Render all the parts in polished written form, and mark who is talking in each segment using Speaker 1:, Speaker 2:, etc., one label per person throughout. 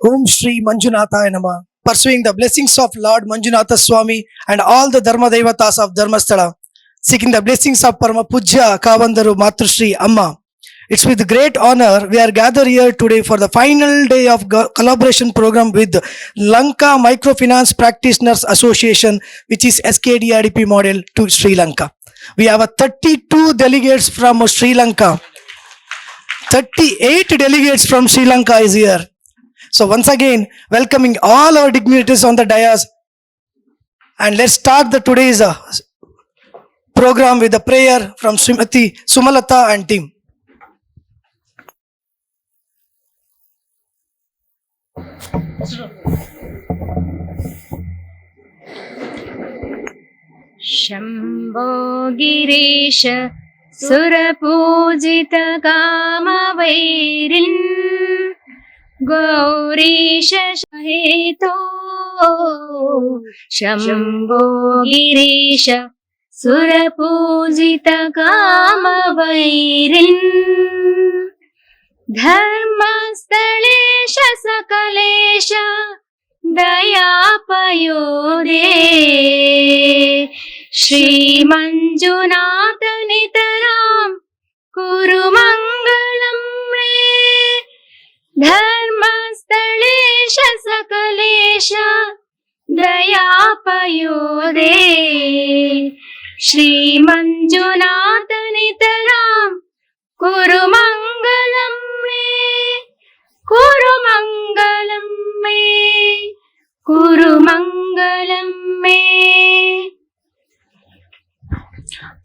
Speaker 1: Om Shri Manjunathaya Namah. Pursuing the blessings of Lord Manjunatha Swami and all the Dharma Devatas of Dharmasthala, seeking the blessings of Parama Pujya Bandaru Matrushri Amma. It's with great honor we are gathered here today for the final day of collaboration program with Lanka Microfinance Practitioners Association, which is Skdrdp model to Sri Lanka. We have 32 delegates from Sri Lanka. 38 delegates from Sri Lanka is here. So once again, welcoming all our dignitaries on the dais. And let's start the today's program with a prayer from Srimati Sumalata and team.
Speaker 2: Shambho Girish सुरपूजित कामवैरिन् Gourish हेतो शम्भो गिरीश सुरपूजित कामवैरिन् धर्मस्थलेश सकलेश दयापयोदे श्रीमञ्जुनाथ नितरां कुरु मङ्गलं मे धर्मस्थलेश सकलेश दयापयोदे श्रीमञ्जुनाथ नितरां कुरु मङ्गलं मे कुरु मङ्गलं मे कुरु मङ्गलं मे.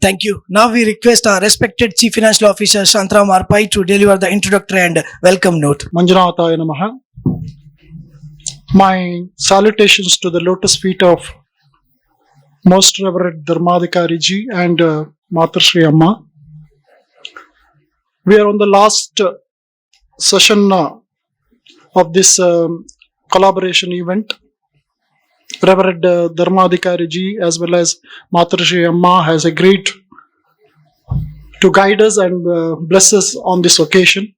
Speaker 1: Thank you. Now we request our respected Chief Financial Officer Shantram Arpai to deliver the introductory and welcome note.
Speaker 3: Manjunathaya Namaha. My salutations to the lotus feet of Most Reverend Dharmadhikari Ji and Matrushri Amma. We are on the last session of this collaboration event. Reverend Dharmadhikari Ji as well as Matrushri Amma has agreed to guide us and bless us on this occasion.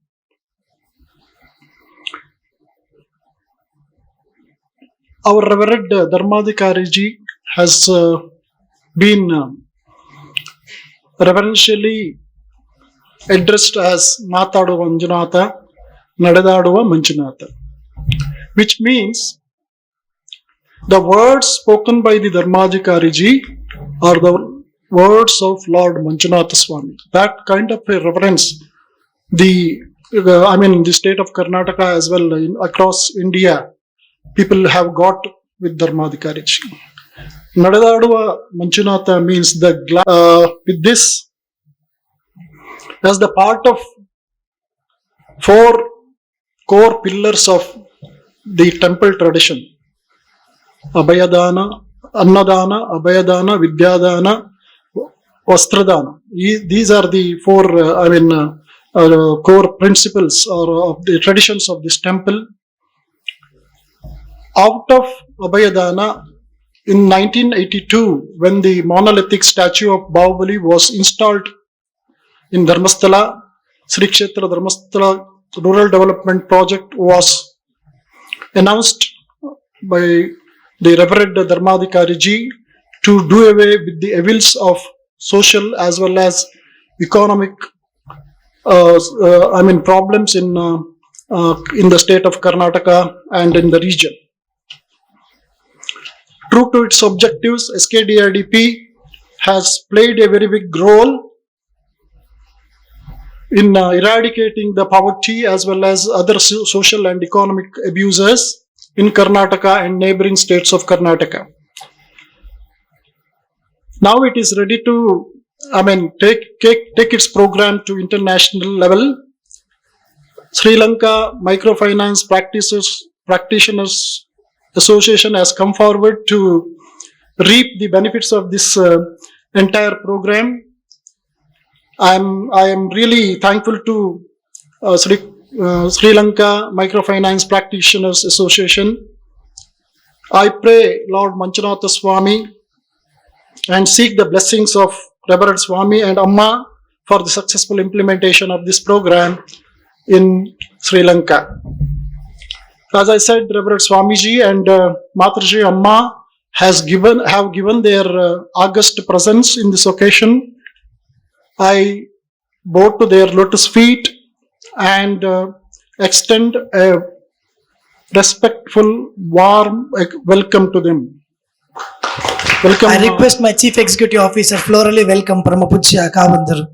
Speaker 3: Our Reverend Dharmadhikari Ji has been reverentially addressed as Mataduva Manjunatha, Nadedaduva Manjunatha, which means the words spoken by the Dharmadhikari Ji are the words of Lord Manjunatha Swami. That kind of a reverence, the state of Karnataka as well across India, people have got with Dharmadhikari Ji. Nadedaduva Manjunatha means with this as the part of 4 core pillars of the temple tradition: Abhayadana, Annadana, Abhayadana, Vidyadana, Vastradana. These are the 4 core principles or of the traditions of this temple. Out of Abhayadana, in 1982, when the monolithic statue of Bahubali was installed in Dharmasthala, Sri Kshetra Dharmasthala Rural Development Project was announced by the Reverend Dharmadhikari Ji to do away with the evils of social as well as economic problems in the state of Karnataka and in the region. True to its objectives, Skdrdp has played a very big role in eradicating the poverty as well as other social and economic abuses in Karnataka and neighboring states of Karnataka. Now it is ready to take its program to international level. Sri Lanka Microfinance Practitioners Association has come forward to reap the benefits of this entire program. I am really thankful to Sri Lanka Microfinance Practitioners Association. I pray Lord Manjunatha Swami and seek the blessings of Reverend Swami and Amma for the successful implementation of this program in Sri Lanka. As I said, Reverend Swamiji and Mataji Amma have given their august presence in this occasion. I bow to their lotus feet and extend a respectful, warm welcome to them. Welcome.
Speaker 1: I request my Chief Executive Officer florally welcome Parama Pujya Kavandaru.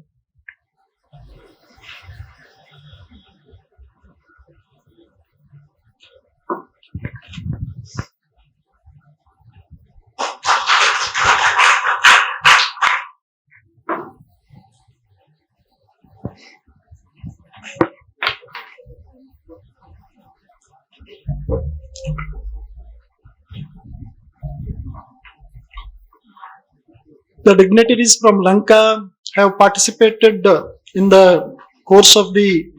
Speaker 3: The dignitaries from Lanka have participated in the course of the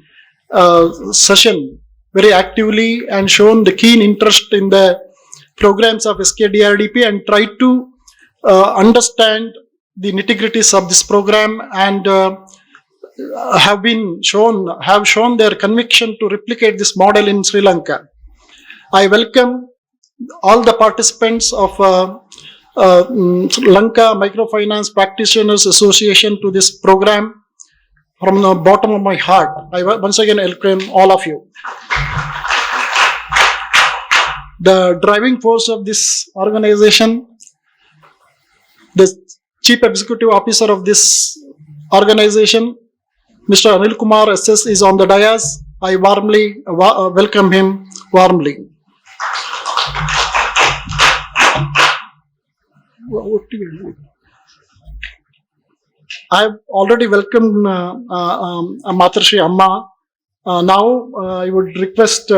Speaker 3: session very actively and shown the keen interest in the programs of Skdrdp and tried to understand the nitty-gritties of this program and have shown their conviction to replicate this model in Sri Lanka. I welcome all the participants of Lanka Microfinance Practitioners Association to this program from the bottom of my heart. I once again welcome all of you. The driving force of this organization, the Chief Executive Officer of this organization, Mr. Anil Kumar SS, is on the dais. I warmly welcome him warmly. I have already welcomed Matarshi Amma. Now I would request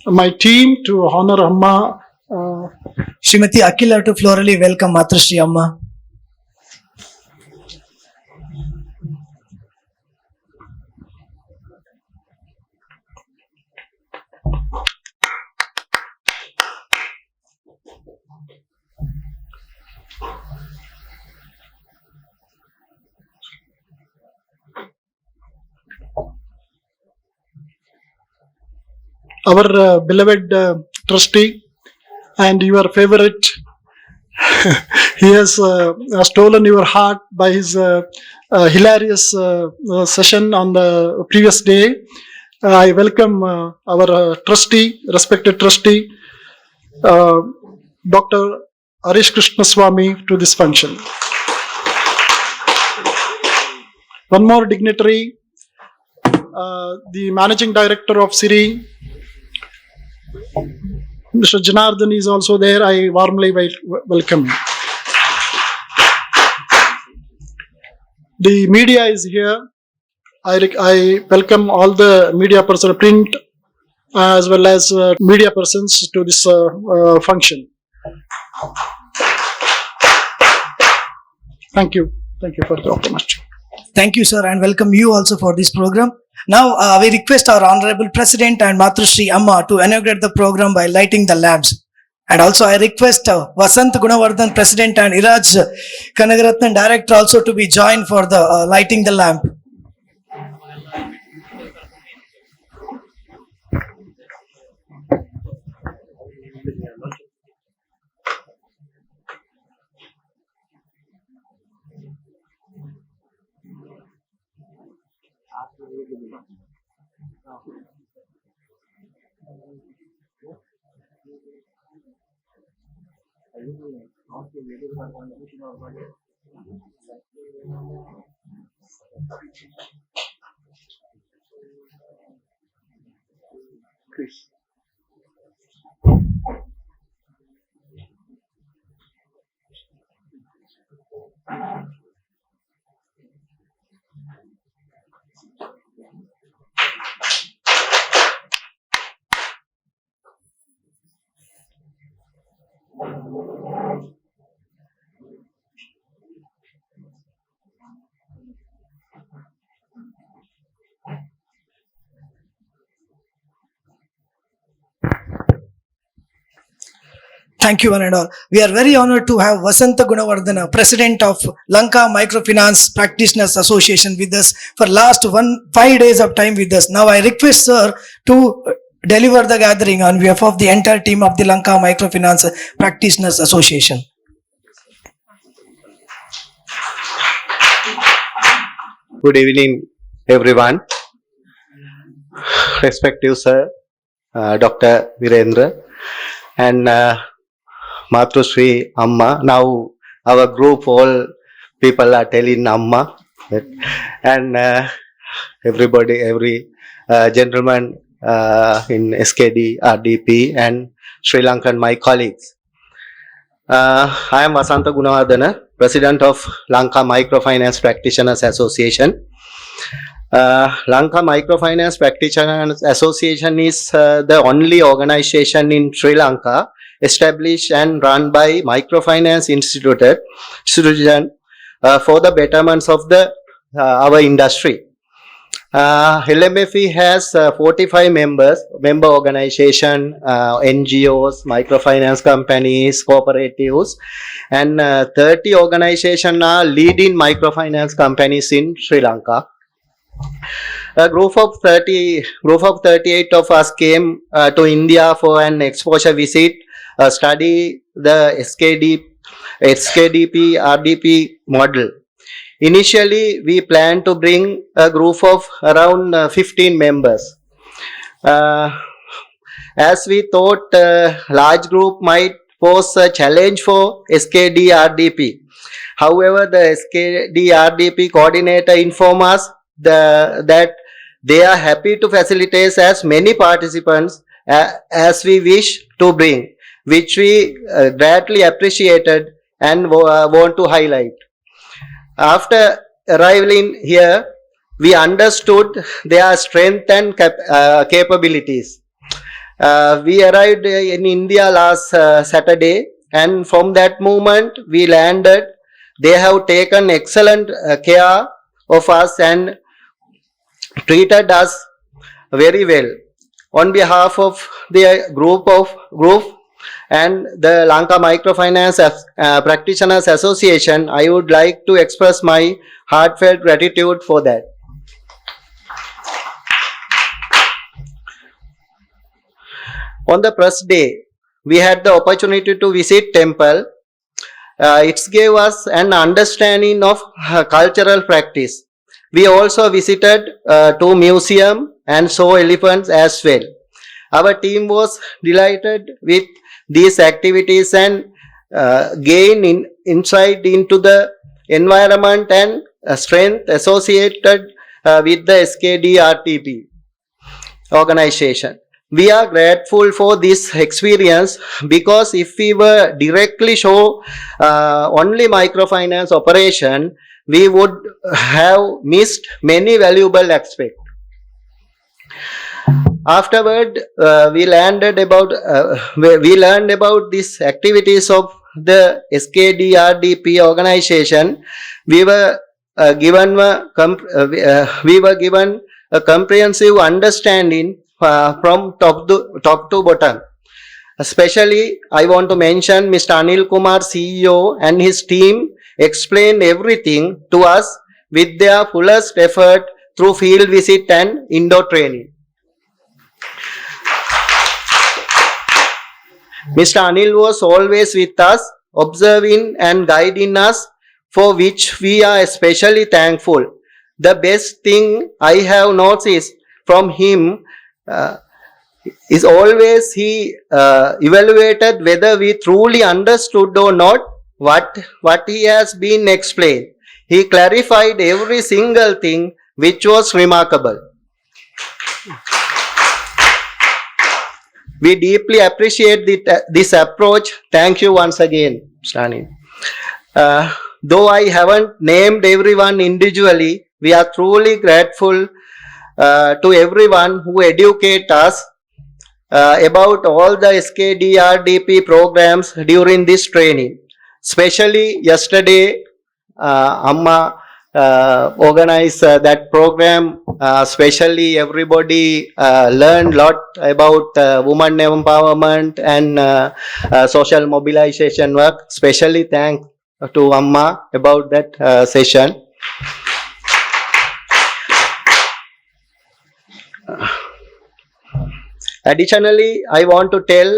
Speaker 3: my team to honor Amma.
Speaker 1: Srimati Akila to florally welcome Matrashri Amma.
Speaker 3: Our beloved trustee and your favorite, he has stolen your heart by his hilarious session on the previous day. I welcome our trustee, respected trustee, Dr. Harish Krishna Swami to this function. One more dignitary, the Managing Director of Siri, Mr. Janardhan is also there. I warmly welcome him. The media is here. I welcome all the media personnel, print as well as media persons to this function. Thank you. Thank you for the opportunity.
Speaker 1: Thank you, sir, and welcome you also for this program. Now, we request our Honorable President and Matrashri Amma to inaugurate the program by lighting the lamps. And also, I request Vasant Gunawardhan, President, and Iraj Kanagarathan, Director, also to be joined for the lighting the lamp. Thank you, one and all. We are very honored to have Vasanta Gunawardhana, President of Lanka Microfinance Practitioners Association with us for last 5 days of time with us. Now I request sir to deliver the gathering on behalf of the entire team of the Lanka Microfinance Practitioners Association.
Speaker 4: Good evening, everyone. Respective sir, Dr. Virendra, and Matrusri Amma. Now our group, all people are telling Amma, and everybody, every gentleman in Skdrdp and Sri Lankan, my colleagues. I am Vasanta Gunawardana, President of Lanka Microfinance Practitioners Association. Lanka Microfinance Practitioners Association is the only organization in Sri Lanka established and run by Microfinance Institution for the betterments of the our industry. LMFE has 45 member organization, NGOs, microfinance companies, cooperatives, and 30 organizations are leading microfinance companies in Sri Lanka. A group of 38 of us came to India for an exposure visit, study the Skdrdp RDP model. Initially, we planned to bring a group of around 15 members. As we thought large group might pose a challenge for Skdrdp. However, the Skdrdp coordinator informed us that they are happy to facilitate as many participants as we wish to bring, which we greatly appreciated and want to highlight. After arriving here, we understood their strength and capabilities. We arrived in India last Saturday, and from that moment we landed. They have taken excellent care of us and treated us very well. On behalf of the group and the Lanka Microfinance Practitioners Association, I would like to express my heartfelt gratitude for that. On the first day, we had the opportunity to visit temple. It gave us an understanding of cultural practice. We also visited to museum and saw elephants as well. Our team was delighted with these activities and gain insight into the environment and strength associated with the Skdrdp organization. We are grateful for this experience because if we were directly show only microfinance operation, we would have missed many valuable aspects. Afterward, we learned about these activities of the Skdrdp organization. We were given a comprehensive understanding from top to bottom. Especially, I want to mention Mr. Anil Kumar, CEO, and his team explained everything to us with their fullest effort through field visit and indoor training. Mr. Anil was always with us, observing and guiding us, for which we are especially thankful. The best thing I have noticed from him is always he evaluated whether we truly understood or not what he has been explained. He clarified every single thing, which was remarkable. We deeply appreciate this approach. Thank you once again, Stani. Though I haven't named everyone individually, we are truly grateful to everyone who educate us about all the Skdrdp programs during this training. Especially yesterday, Amma organized that program. Especially everybody learned a lot about women empowerment and social mobilization work. Especially thanks to Amma about that session. Additionally, I want to tell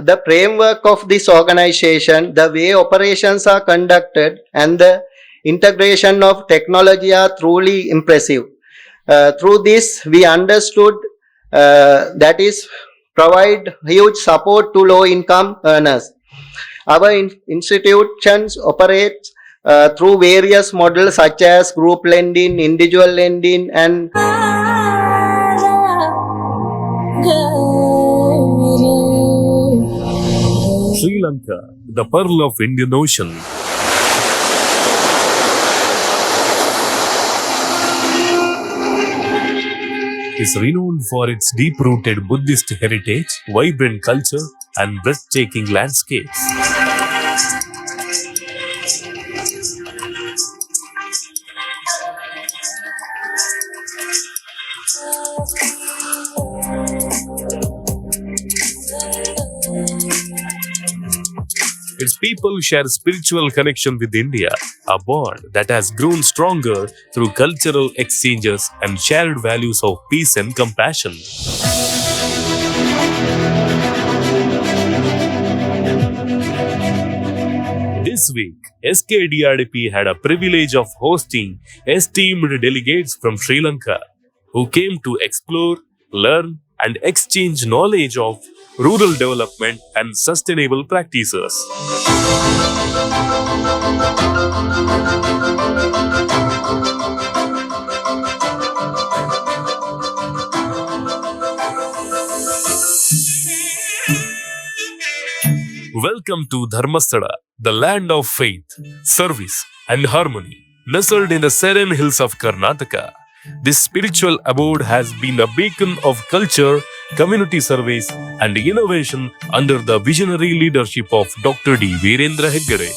Speaker 4: the framework of this organization, the way operations are conducted, and the integration of technology are truly impressive. Through this, we understood that is provide huge support to low-income earners. Our institutions operate through various models such as group lending, individual lending, and
Speaker 5: Sri Lanka, the pearl of Indian Ocean. Is renowned for its deep-rooted Buddhist heritage, vibrant culture, and breathtaking landscapes. Its people share spiritual connection with India, a bond that has grown stronger through cultural exchanges and shared values of peace and compassion. This week, Skdrdp had a privilege of hosting esteemed delegates from Sri Lanka who came to explore, learn, and exchange knowledge of rural development and sustainable practices. Welcome to Dharmasthala, the land of faith, service, and harmony, nestled in the serene hills of Karnataka. This spiritual abode has been a beacon of culture, community service, and innovation under the visionary leadership of Dr. D. Virendra Heggade.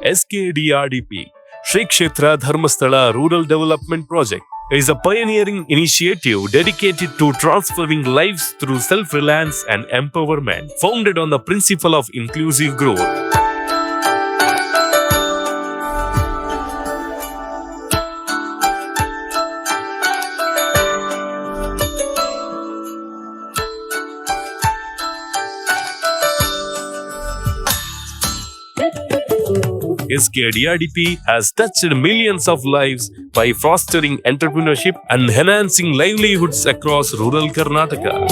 Speaker 5: SKDRDP, Shri Kshetra Dharmasthala Rural Development Project, is a pioneering initiative dedicated to transforming lives through self-reliance and empowerment, founded on the principle of inclusive growth. SKDRDP has touched millions of lives by fostering entrepreneurship and enhancing livelihoods across rural Karnataka.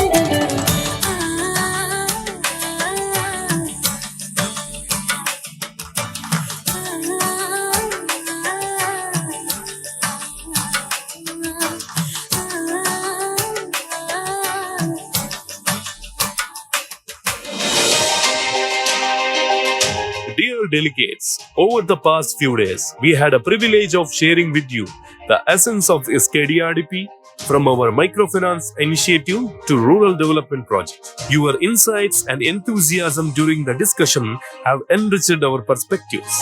Speaker 5: Dear delegates, over the past few days, we had a privilege of sharing with you the essence of SKDRDP, from our microfinance initiative to rural development project. Your insights and enthusiasm during the discussion have enriched our perspectives.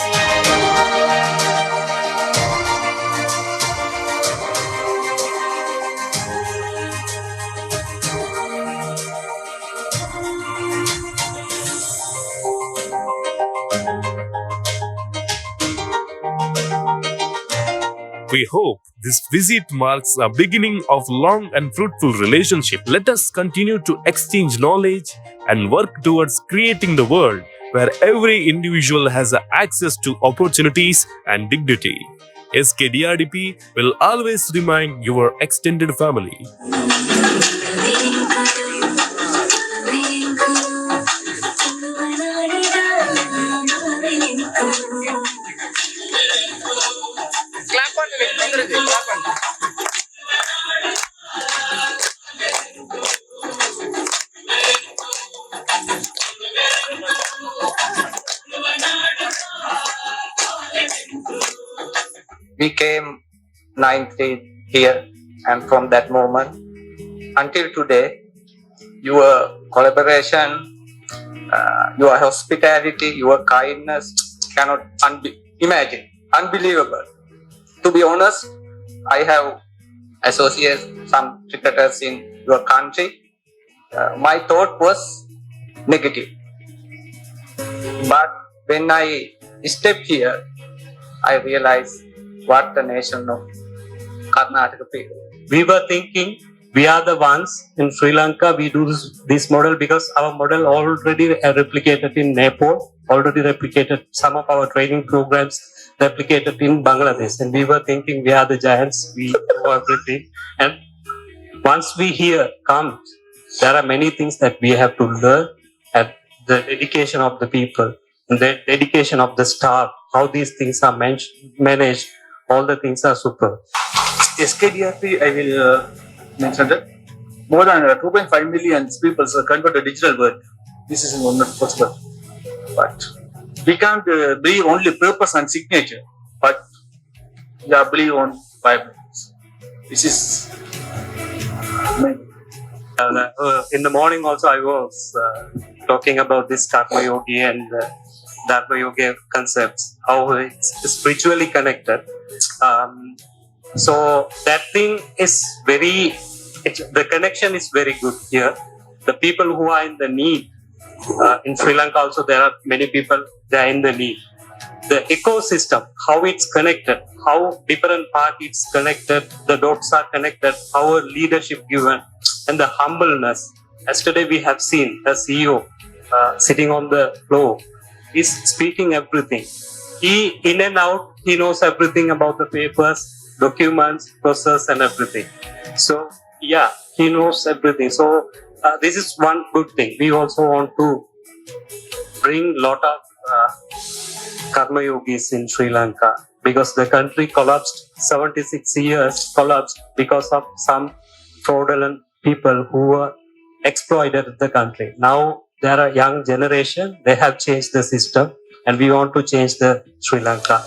Speaker 5: We hope this visit marks a beginning of long and fruitful relationship. Let us continue to exchange knowledge and work towards creating the world where every individual has access to opportunities and dignity. SKDRDP will always remain your extended family.
Speaker 6: We came 19th here, and from that moment until today, your collaboration, your hospitality, your kindness cannot imagine. Unbelievable. To be honest, I have associated some cricketers in your country. My thought was negative. But when I stepped here, I realized what the nation of Karnataka people.
Speaker 7: we were thinking we are the ones in Sri Lanka. We do this model because our model already replicated in Nepal, already replicated some of our training programs replicated in Bangladesh, and we were thinking we are the giants. We know everything, and once we here come, there are many things that we have to learn, and the dedication of the people, and the dedication of the staff, how these things are managed, all the things are super.
Speaker 8: Skdrdp, I will mention that more than 2.5 million people are converted to digital world. This is not possible. But we can't believe only purpose and signature, but we are believe on vibrance. This is
Speaker 7: In the morning also I was talking about this karma yogi and dharma yogi concepts, how it's spiritually connected. So that thing is the connection is very good here. The people who are in the need, in Sri Lanka also there are many people, they are in the need. The ecosystem, how it's connected, how different parts it's connected, the dots are connected, our leadership given, and the humbleness. Yesterday we have seen the CEO sitting on the floor. He's speaking everything. He in and out, he knows everything about the papers, documents, process and everything. So yeah, he knows everything. So this is one good thing. We also want to bring lot of karma yogis in Sri Lanka, because the country collapsed, 76 years collapsed because of some fraudulent people who were exploited the country. Now there are young generation, they have changed the system, and we want to change the Sri Lanka.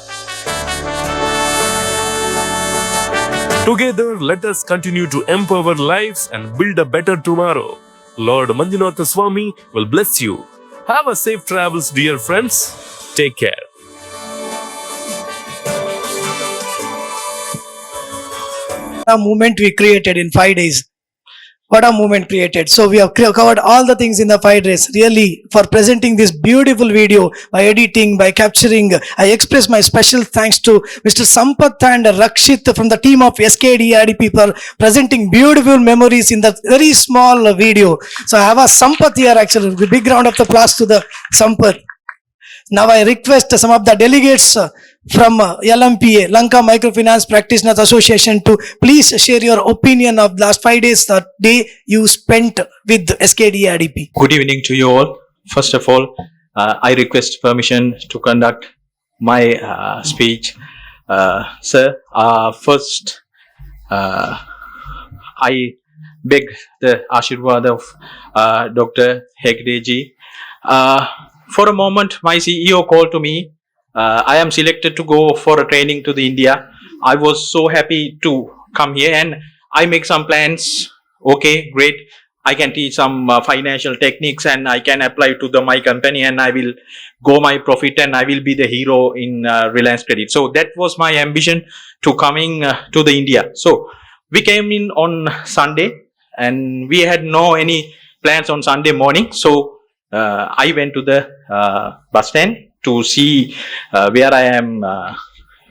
Speaker 5: Together, let us continue to empower lives and build a better tomorrow. Lord Manjunatha Swami will bless you. Have a safe travels, dear friends. Take care.
Speaker 1: A movement we created in 5 days. What a movement created. So we have covered all the things in the 5 days. Really, for presenting this beautiful video, by editing, by capturing, I express my special thanks to Mr. Sampath and Rakshit from the team of Skdrdp for presenting beautiful memories in that very small video. So I have a Sampath here actually. A big round of applause to the Sampath. Now I request some of the delegates from LMPA, Lanka Microfinance Practitioners Association, to please share your opinion of last 5 days, the day you spent with Skdrdp.
Speaker 9: Good evening to you all. First of all, I request permission to conduct my speech. Sir, first, I beg the Ashirwad of Dr. Hegdeji. For a moment, my CEO called to me. I am selected to go for a training to the India. I was so happy to come here, and I make some plans. Okay, great. I can teach some financial techniques, and I can apply to my company, and I will go my profit, and I will be the hero in Reliance Credit. So that was my ambition to coming to the India. So we came in on Sunday, and we had no any plans on Sunday morning. So I went to the bus stand to see where I am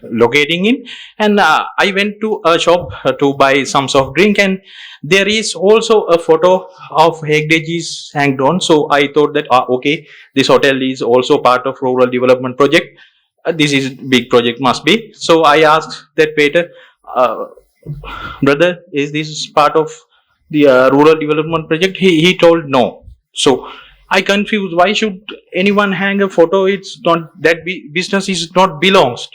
Speaker 9: locating in, and I went to a shop to buy some soft drink, and there is also a photo of Hegdeji's hanged on. So I thought that okay, this hotel is also part of rural development project. This is big project must be. So I asked that waiter, brother, is this part of the rural development project? He told no. So I confused, why should anyone hang a photo? It's not that business is not belongs.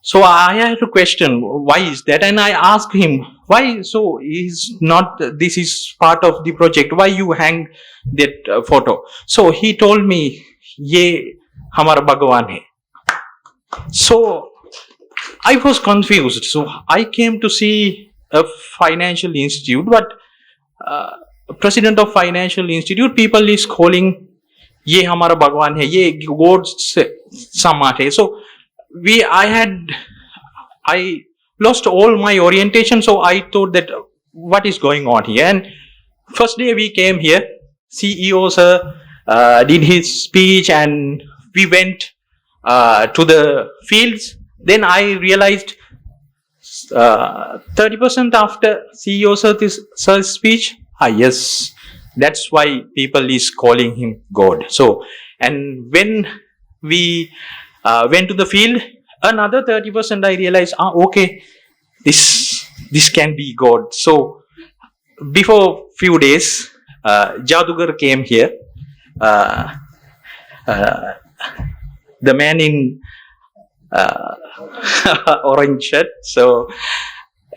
Speaker 9: So I had to question, why is that? And I asked him, why? So is not, this is part of the project. Why you hang that photo? So he told me, ye hamara Bhagwan hai. So I was confused. So I came to see a financial institute, but president of financial institute, people is calling ye hamara Bhagwan hai, ye God samat hai. So I lost all my orientation. So I thought that what is going on here? And first day we came here, CEO sir did his speech, and we went to the fields. Then I realized 30% after CEO sir's speech. Yes, that's why people is calling him God. So, and when we went to the field, another 30% I realized, okay, this can be God. So, before few days, Jadugar came here. The man in orange shirt. So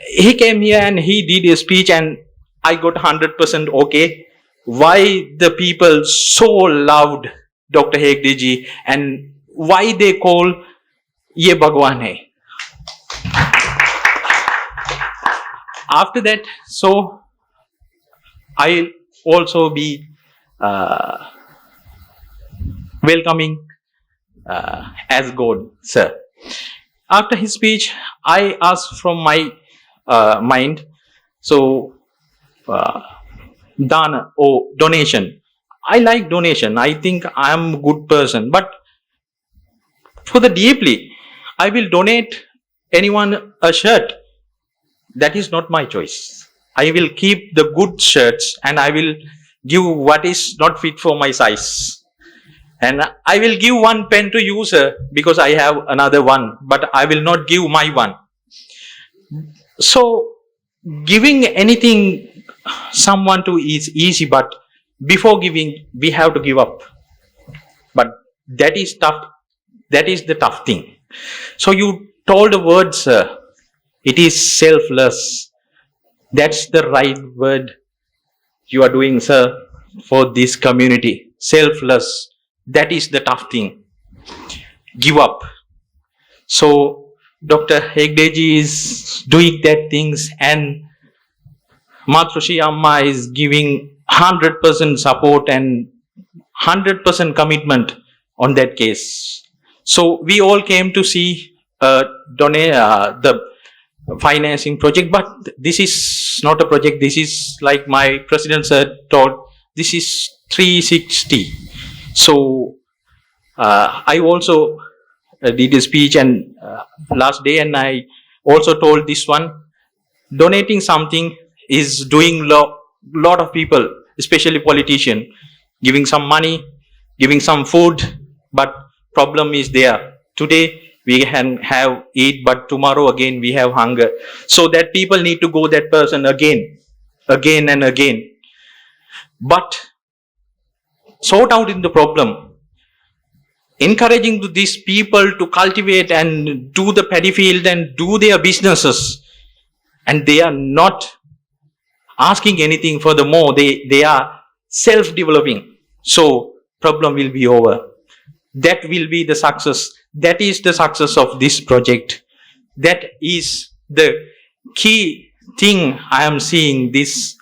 Speaker 9: he came here and he did a speech, and I got 100% okay. Why the people so loved Dr. Hegdeji and why they call Ye Bhagwan Hai. After that, so I'll also be welcoming as God, sir. After his speech, I asked from my mind, so dana or donation. I like donation. I think I am a good person, but for the deeply, I will donate anyone a shirt. That is not my choice. I will keep the good shirts and I will give what is not fit for my size. And I will give one pen to you, sir, because I have another one, but I will not give my one. So, giving anything someone to is easy, but before giving, we have to give up. But that is tough. That is the tough thing. So, you told the word, sir, it is selfless. That's the right word you are doing, sir, for this community. Selfless. That is the tough thing. Give up. So, Dr. Hegdeji is doing that things, and Matrushi Amma is giving 100% support and 100% commitment on that case. So, we all came to see the financing project, but this is not a project. This is like my president sir told, this is 360. So, I also did a speech and last day, and I also told this one, donating something is doing lot of people, especially politician, giving some money, giving some food, but problem is there. Today we can have eat, but tomorrow again we have hunger. So that people need to go that person again and again. But sort out in the problem. Encouraging these people to cultivate and do the paddy field and do their businesses. And they are not asking anything furthermore. They are self-developing. So problem will be over. That will be the success. That is the success of this project. That is the key thing I am seeing, this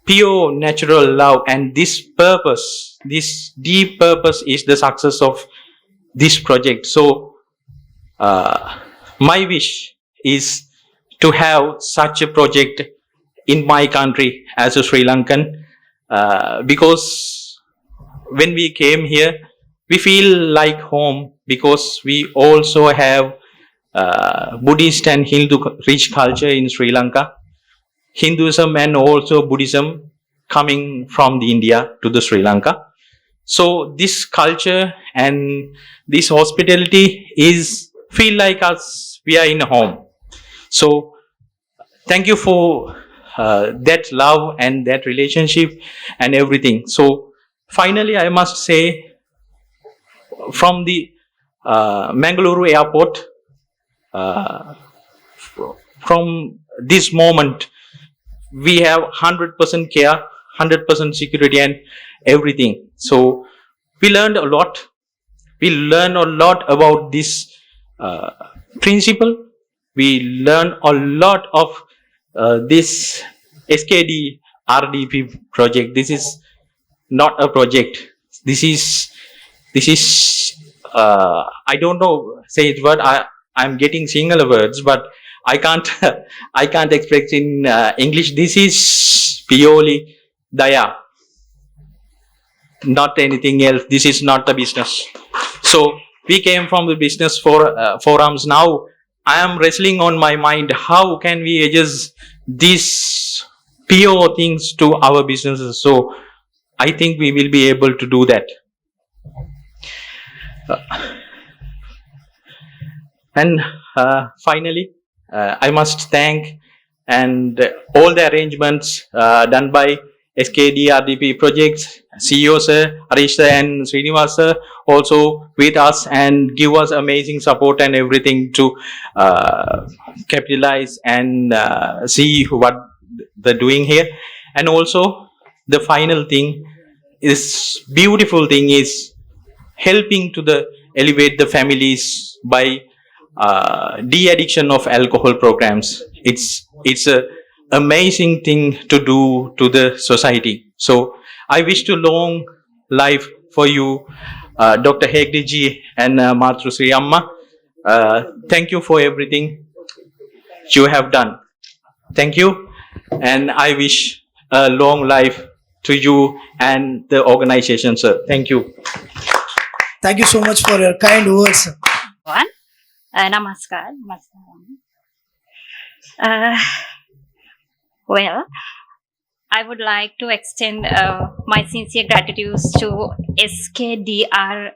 Speaker 9: pure natural love, and this purpose, this deep purpose is the success of this project. So, my wish is to have such a project in my country as a Sri Lankan, because when we came here, we feel like home, because we also have Buddhist and Hindu rich culture in Sri Lanka. Hinduism and also Buddhism coming from the India to the Sri Lanka. So this culture and this hospitality is feel like us, we are in home. So thank you for that love and that relationship and everything. So finally, I must say, from the Mangaluru airport, from this moment, we have 100% care, 100% security and everything. So we learned a lot. We learned a lot about this principle. We learned a lot of this Skdrdp project. This is not a project. This is I don't know say it word. I'm getting single words, but I can't express in English. This is purely daya, not anything else. This is not the business. So we came from the business forums. Now I am wrestling on my mind, how can we adjust these pure things to our businesses? So I think we will be able to do that. And finally, I must thank and all the arrangements done by Skdrdp projects, CEO sir, Harish sir and Srinivas sir also with us and give us amazing support and everything to capitalize and see what they're doing here. And also the final thing is, beautiful thing is helping to the elevate the families by de-addiction of alcohol programs. It's a amazing thing to do to the society. So I wish to long life for you, Dr. Hegdeji and Matrusri Amma. Thank you for everything you have done. Thank you, and I wish a long life to you and the organization, sir. Thank you.
Speaker 1: Thank you so much for your kind words.
Speaker 2: Namaskar. Well, I would like to extend my sincere gratitude to Skdrdp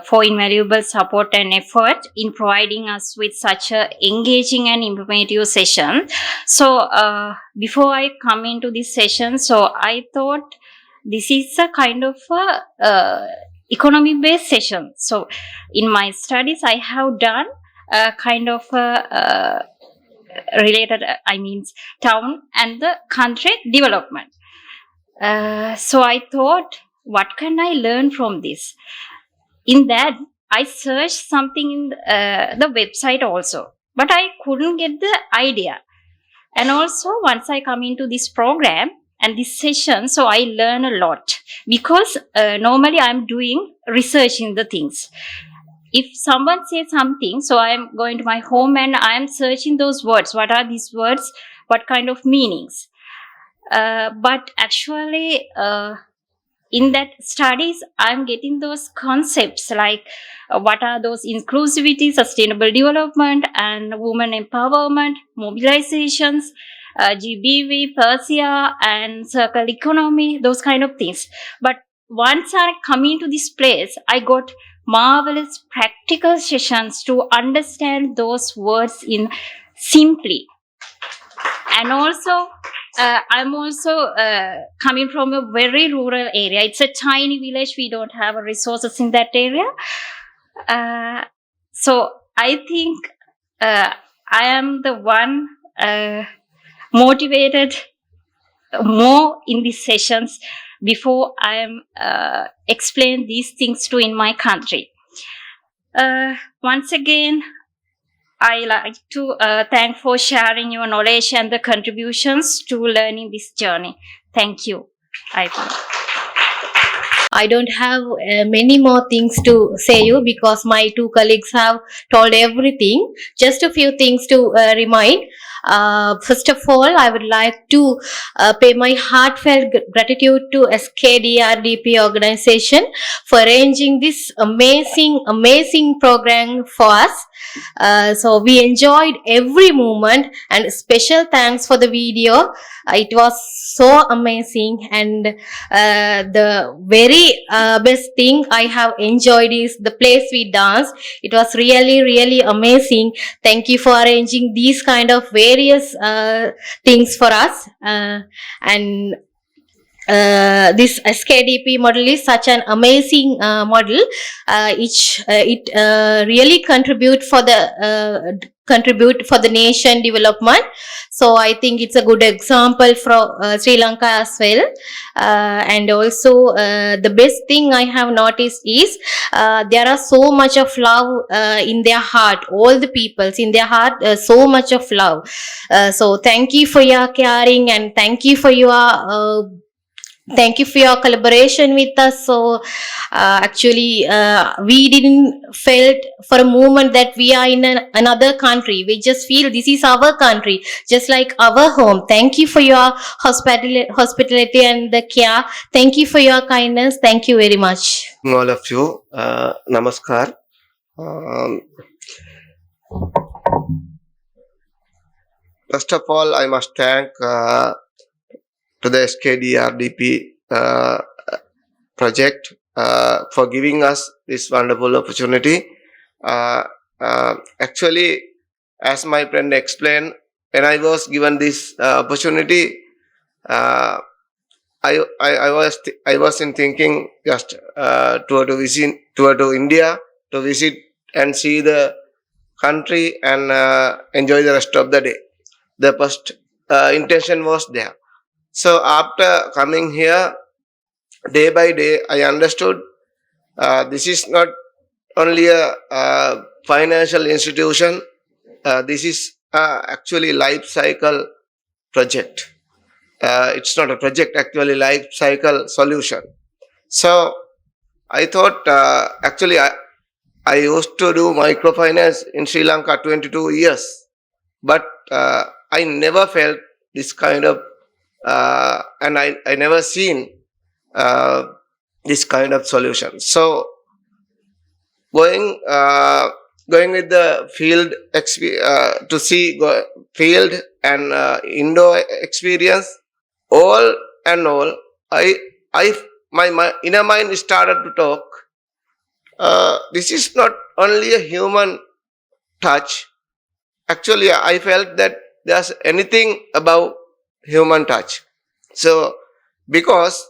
Speaker 2: for invaluable support and effort in providing us with such a engaging and informative session. So before I come into this session, so I thought this is a kind of a economy based session. So in my studies I have done a kind of related, town and the country development. So I thought, what can I learn from this? In that, I searched something in the website also, but I couldn't get the idea. And also, once I come into this program and this session, so I learn a lot, because normally I'm doing research in the things. If someone says something, so I am going to my home and I am searching those words. What are these words? What kind of meanings? But actually, in that studies, I am getting those concepts like what are those inclusivity, sustainable development, and women empowerment, mobilizations, GBV, Persia, and circle economy, those kind of things. But once I come into this place, I got marvelous practical sessions to understand those words in simply. And also, I'm also coming from a very rural area. It's a tiny village. We don't have resources in that area. So I think I am the one motivated more in these sessions before I am explain these things to in my country. Once again, I like to thank for sharing your knowledge and the contributions to learning this journey. Thank you.
Speaker 10: I don't have many more things to say you, because my two colleagues have told everything. Just a few things to remind. First of all, I would like to pay my heartfelt gratitude to Skdrdp organization for arranging this amazing program for us. So we enjoyed every moment, and special thanks for the video. It was so amazing, and the very best thing I have enjoyed is the place we danced. It was really amazing. Thank you for arranging these kind of various things for us, and this Skdp model is such an amazing model. It really contribute for the nation development. So I think it's a good example for Sri Lanka as well. And also the best thing I have noticed is there are so much of love in their heart. All the peoples in their heart, so much of love. So thank you for your caring, and thank you for your collaboration with us. So actually we didn't felt for a moment that we are in another country. We just feel this is our country, just like our home. Thank you for your hospitality and the care. Thank you for your kindness. Thank you very much.
Speaker 4: All of you, namaskar. First of all, I must thank to the Skdrdp project for giving us this wonderful opportunity. Actually, as my friend explained, when I was given this opportunity, I was in thinking just to India to visit and see the country and enjoy the rest of the day. The first intention was there. So after coming here, day by day, I understood this is not only a financial institution. This is actually life cycle project. It's not a project, actually life cycle solution. So I thought actually I used to do microfinance in Sri Lanka 22 years, but I never felt this kind of and I never seen this kind of solution. So going with the field to see field and indoor experience, all and all, my inner mind started to talk. This is not only a human touch. Actually, I felt that there's anything above human touch. So, because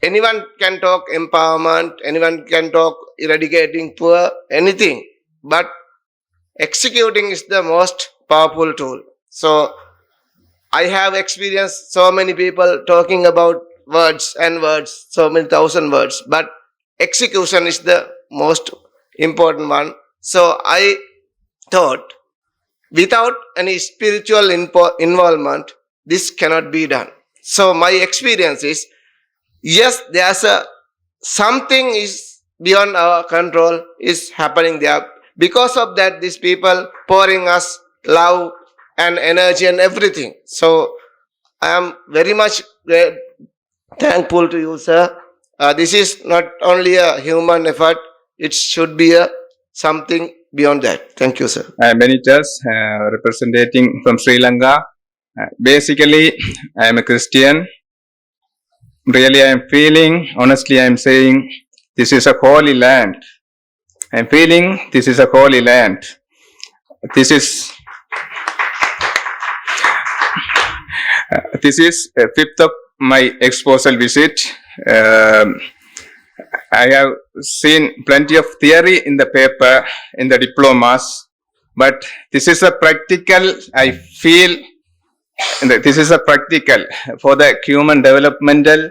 Speaker 4: anyone can talk empowerment, anyone can talk eradicating poor, anything, but executing is the most powerful tool. So, I have experienced so many people talking about words and words, so many thousand words, but execution is the most important one. So, I thought without any spiritual involvement, this cannot be done. So my experience is, yes, there's something is beyond our control is happening there. Because of that, these people pouring us love and energy and everything. So I am very much thankful to you, sir. This is not only a human effort, it should be something beyond that. Thank you, sir.
Speaker 11: I am Benitas, representing from Sri Lanka. Basically, I am a Christian. Really, I am feeling, honestly, I am saying, this is a holy land. I am feeling this is a holy land. This is fifth of my exposal visit. I have seen plenty of theory in the paper, in the diplomas, but this is a practical, I feel, this is a practical for the human developmental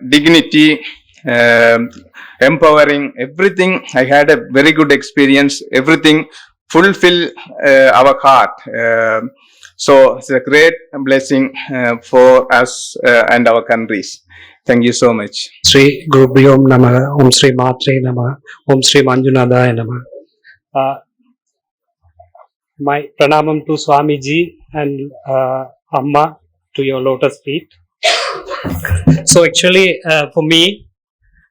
Speaker 11: dignity, empowering, everything. I had a very good experience, everything fulfill our heart. So it's a great blessing for us and our countries. Thank you so much.
Speaker 12: Sri Gurubhyo Namaha, Om Sri Matre Namaha, Om Sri Manjunadaya Namaha. My pranamam to Swamiji and Amma to your lotus feet. So actually for me,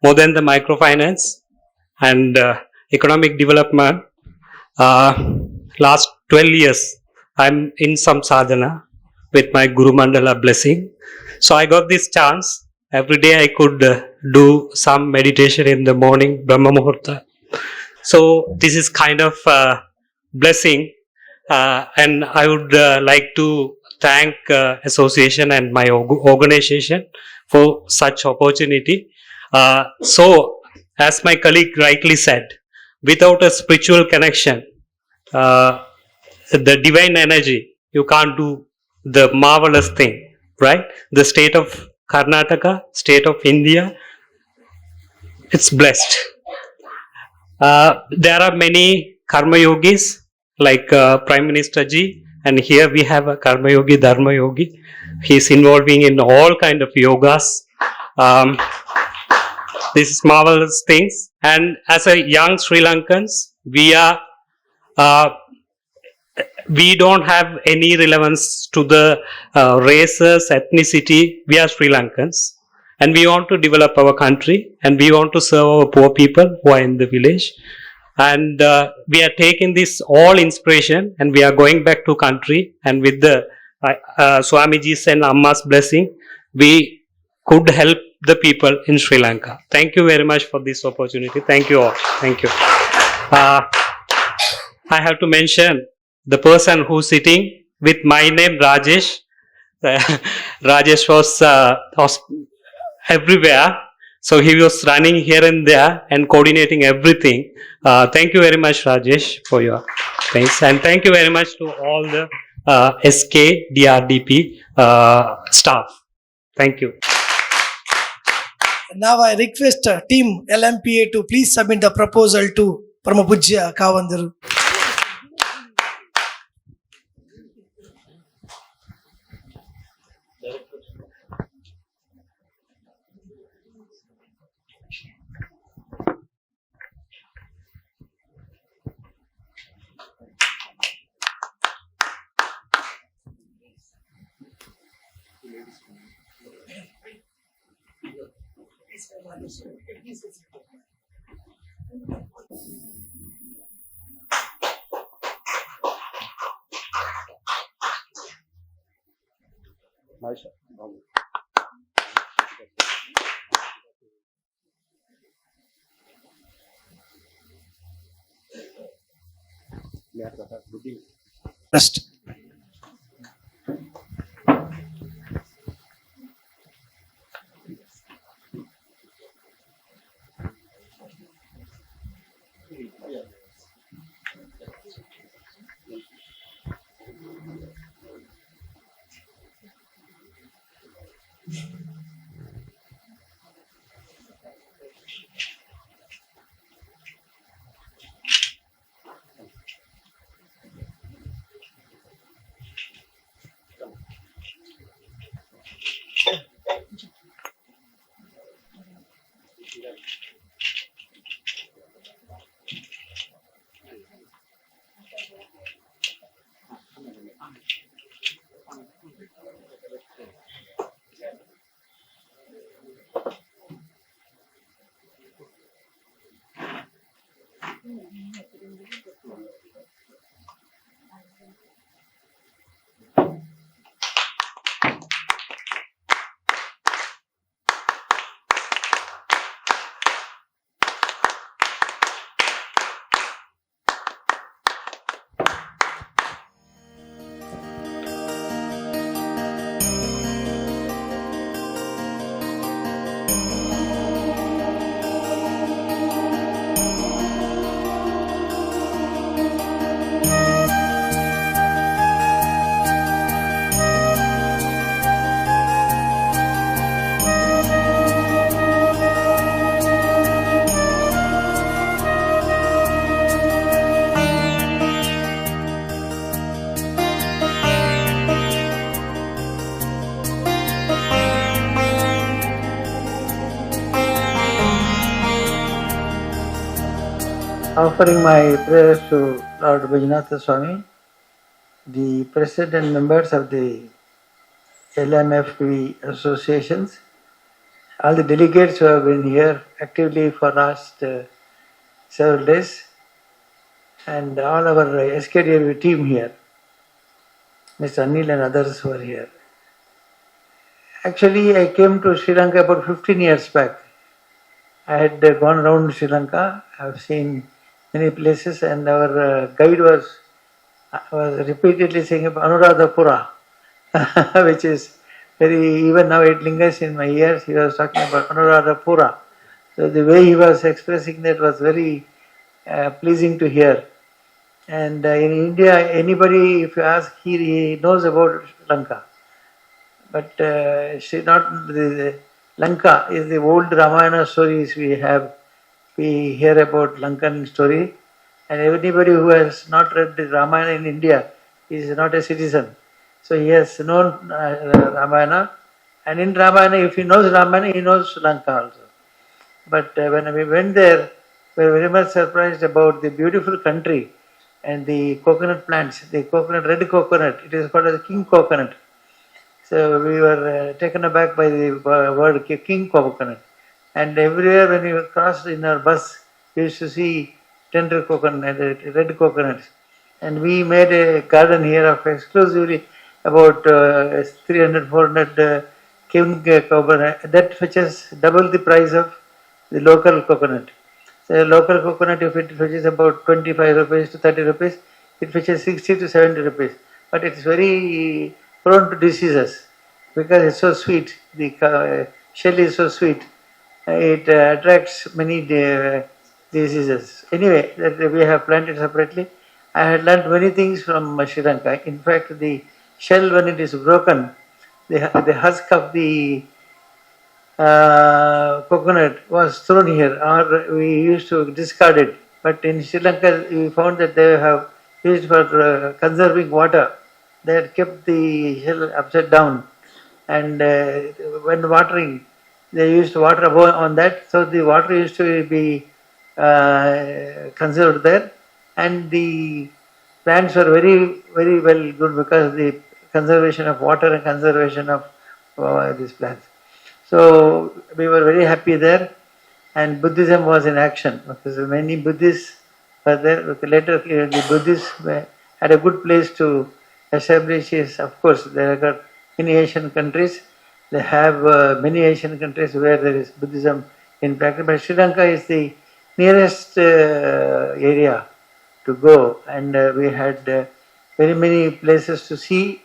Speaker 12: more than the microfinance and economic development, last 12 years I'm in some sadhana with my Guru Mandala blessing. So I got this chance. Every day I could do some meditation in the morning, Brahma Muhurta. So this is kind of blessing, and I would like to thank association and my organization for such opportunity. So as my colleague rightly said, without a spiritual connection, the divine energy, you can't do the marvelous thing, right? The state of Karnataka, state of India, it's blessed. There are many karma yogis like Prime Minister Ji, and here we have a karma yogi, dharma yogi. He is involving in all kind of yogas. This is marvelous things. And as a young Sri Lankans, we don't have any relevance to the races, ethnicity. We are Sri Lankans and we want to develop our country and we want to serve our poor people who are in the village. And we are taking this all inspiration and we are going back to country, and with the Swamiji's and Amma's blessing, we could help the people in Sri Lanka. Thank you very much for this opportunity. Thank you all. Thank you. I have to mention the person who's sitting with my name, Rajesh. Rajesh was everywhere. So he was running here and there and coordinating everything. Thank you very much, Rajesh, for your thanks. And thank you very much to all the Skdrdp staff. Thank you.
Speaker 1: Now I request team LMPA to please submit the proposal to Parama Pujya Kavandaru. Rest.
Speaker 13: Offering my prayers to Lord Manjunatha Swami, the president and members of the LMFP associations, all the delegates who have been here actively for last several days, and all our Skdrdp team here, Mr. Anil and others who are here. Actually, I came to Sri Lanka about 15 years back. I had gone around Sri Lanka. I have seen many places, and our guide was repeatedly saying about Anuradhapura, which is very, even now it lingers in my ears. He was talking about Anuradhapura. So the way he was expressing that was very pleasing to hear. And in India, anybody, if you ask, he knows about Sri Lanka. But the Lanka is the old Ramayana stories we have. We hear about Lankan story, and anybody who has not read the Ramayana in India is not a citizen. So he has known Ramayana, and in Ramayana, if he knows Ramayana, he knows Sri Lanka also. But when we went there, we were very much surprised about the beautiful country and the coconut plants, the coconut, red coconut. It is called as king coconut. So we were taken aback by the word king coconut. And everywhere when we crossed in our bus, we used to see tender coconut, red coconuts. And we made a garden here of exclusively about 300, 400 king coconut. That fetches double the price of the local coconut. So local coconut, if it fetches about 25 rupees to 30 rupees, it fetches 60 to 70 rupees. But it's very prone to diseases because it's so sweet. The shell is so sweet. It attracts many diseases. Anyway, that we have planted separately. I had learned many things from Sri Lanka. In fact, the shell, when it is broken, the husk of the coconut was thrown here, or we used to discard it. But in Sri Lanka, we found that they have used for conserving water. They had kept the shell upside down, and when watering, they used to water above on that, so the water used to be conserved there, and the plants were very, very well good because of the conservation of water and conservation of these plants. So we were very happy there, and Buddhism was in action because many Buddhists were there. Later, the Buddhists had a good place to establish. Of course, there are many Asian countries. They have many Asian countries where there is Buddhism in practice, but Sri Lanka is the nearest area to go, and we had very many places to see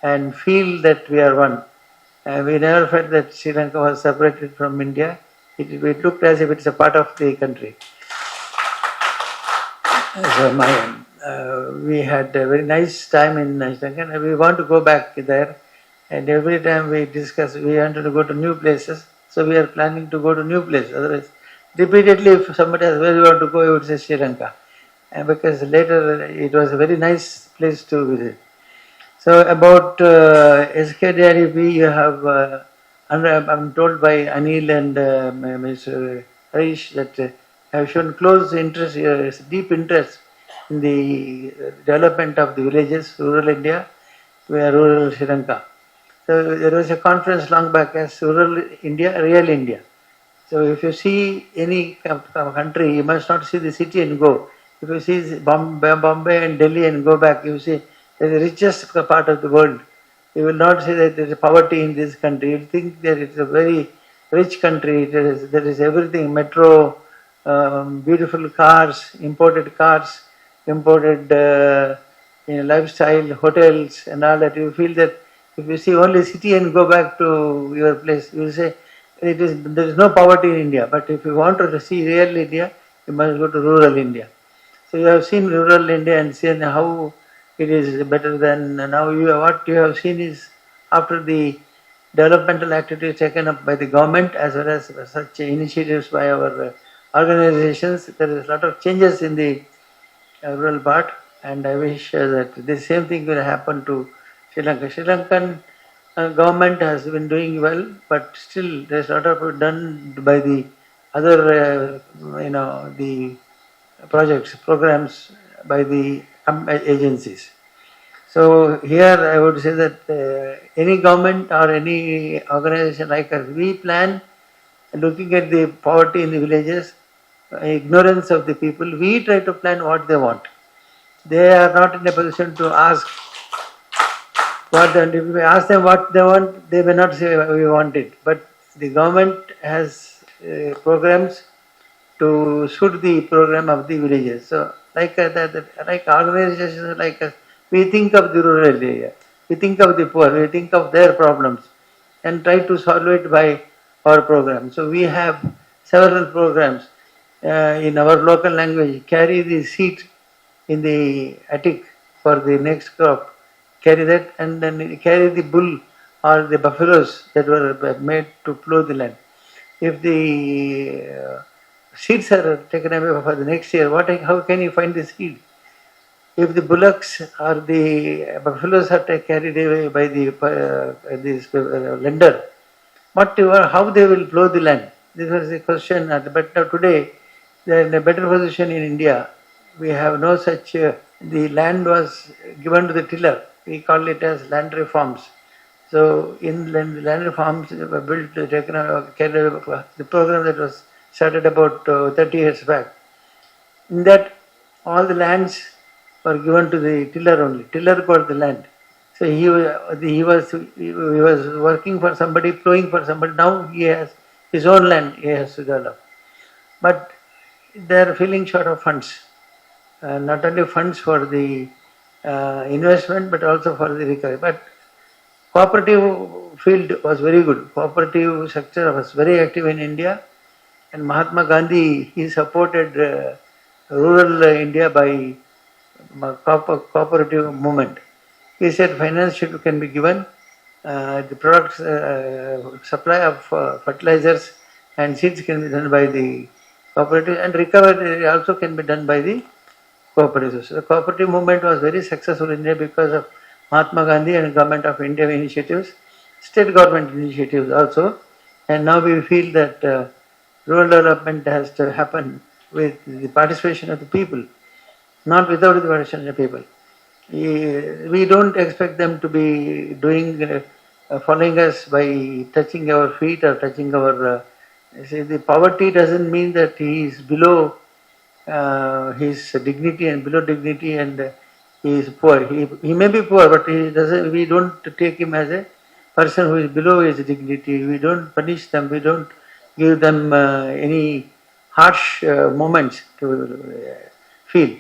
Speaker 13: and feel that we are one. We never felt that Sri Lanka was separated from India. It looked as if it's a part of the country. So we had a very nice time in Sri Lanka, and we want to go back there. And every time we discuss, we wanted to go to new places. So we are planning to go to new places. Otherwise, repeatedly, if somebody asks where you want to go, you would say Sri Lanka. And because later it was a very nice place to visit. So about Skdrdp, you have, I'm told by Anil and Mr. Harish that have shown close interest, deep interest in the development of the villages, rural India, rural Sri Lanka. So there was a conference long back as Rural India, Real India. So if you see any country, you must not see the city and go. If you see Bombay and Delhi and go back, you see the richest part of the world. You will not say that there is poverty in this country. You will think that it's a very rich country. There is everything, metro, beautiful cars, imported lifestyle, hotels and all that. You feel that if you see only city and go back to your place, you will say there is no poverty in India. But if you want to see real India, you must go to rural India. So you have seen rural India and seen how it is better than now. What you have seen is after the developmental activities taken up by the government as well as such initiatives by our organizations, there is a lot of changes in the rural part, and I wish that the same thing will happen to Sri Lanka. Sri Lankan government has been doing well, but still there is a lot of done by the other, the programs by the agencies. So here I would say that any government or any organization like us, we plan looking at the poverty in the villages, ignorance of the people, we try to plan what they want. They are not in a position to ask what, and if we ask them what they want, they may not say we want it. But the government has programs to suit the program of the villages. So like organizations like us, we think of the rural area, we think of the poor, we think of their problems and try to solve it by our program. So we have several programs in our local language. Carry the seed in the attic for the next crop, carry that, and then carry the bull or the buffaloes that were made to plough the land. If the seeds are taken away for the next year, how can you find the seed? If the bullocks or the buffaloes are carried away by this lender, how they will plough the land? This was a question. But now today, they are in a better position in India. We have no such. The land was given to the tiller. We call it as land reforms. So in the land reforms, were built, carried away, the program that was started about 30 years back. In that, all the lands were given to the tiller only. Tiller got the land. So he was working for somebody, plowing for somebody. Now he has his own land. He has to develop. But they are feeling short of funds. Not only funds for the investment, but also for the recovery. But cooperative field was very good. Cooperative sector was very active in India, and Mahatma Gandhi, he supported rural India by cooperative movement. He said finance can be given, the products, supply of fertilizers and seeds can be done by the cooperative, and recovery also can be done by the cooperatives. The cooperative movement was very successful in India because of Mahatma Gandhi and Government of India initiatives, state government initiatives also, and now we feel that rural development has to happen with the participation of the people, not without the participation of the people. We don't expect them to be doing, following us by touching our feet or touching our. The poverty doesn't mean that he is below his dignity and below dignity and he is poor. He may be poor, but he doesn't. We don't take him as a person who is below his dignity. We don't punish them. We don't give them any harsh moments to feel.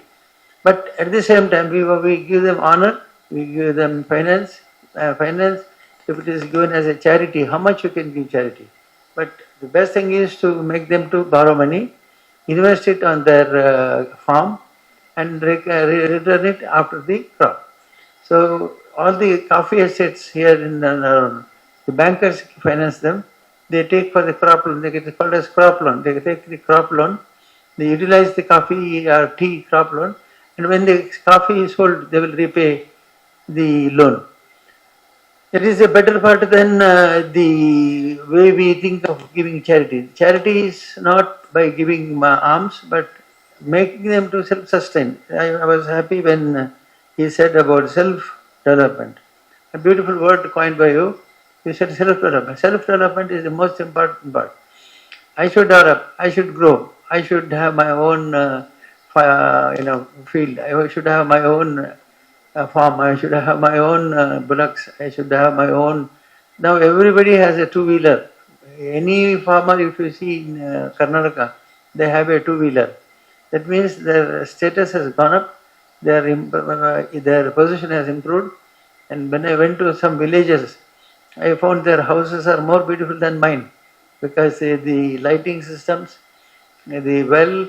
Speaker 13: But at the same time, we give them honor. We give them finance. Finance, if it is given as a charity, how much you can give charity? But the best thing is to make them to borrow money, invest it on their farm, and return it after the crop. So all the coffee estates here in around, the bankers finance them. They take for the crop loan. They get it called as crop loan. They take the crop loan. They utilize the coffee or tea crop loan, and when the coffee is sold, they will repay the loan. It is a better part than the way we think of giving charity. Charity is not by giving alms, but making them to self-sustain. I was happy when he said about self-development. A beautiful word coined by you. You said self-development. Self-development is the most important part. I should develop. I should grow. I should have my own, field. I should have my own farm. I should have my own bullocks. I should have my own. Now everybody has a two-wheeler. Any farmer, if you see in Karnataka, they have a two-wheeler. That means their status has gone up. Their position has improved. And when I went to some villages, I found their houses are more beautiful than mine, because the lighting systems, the well,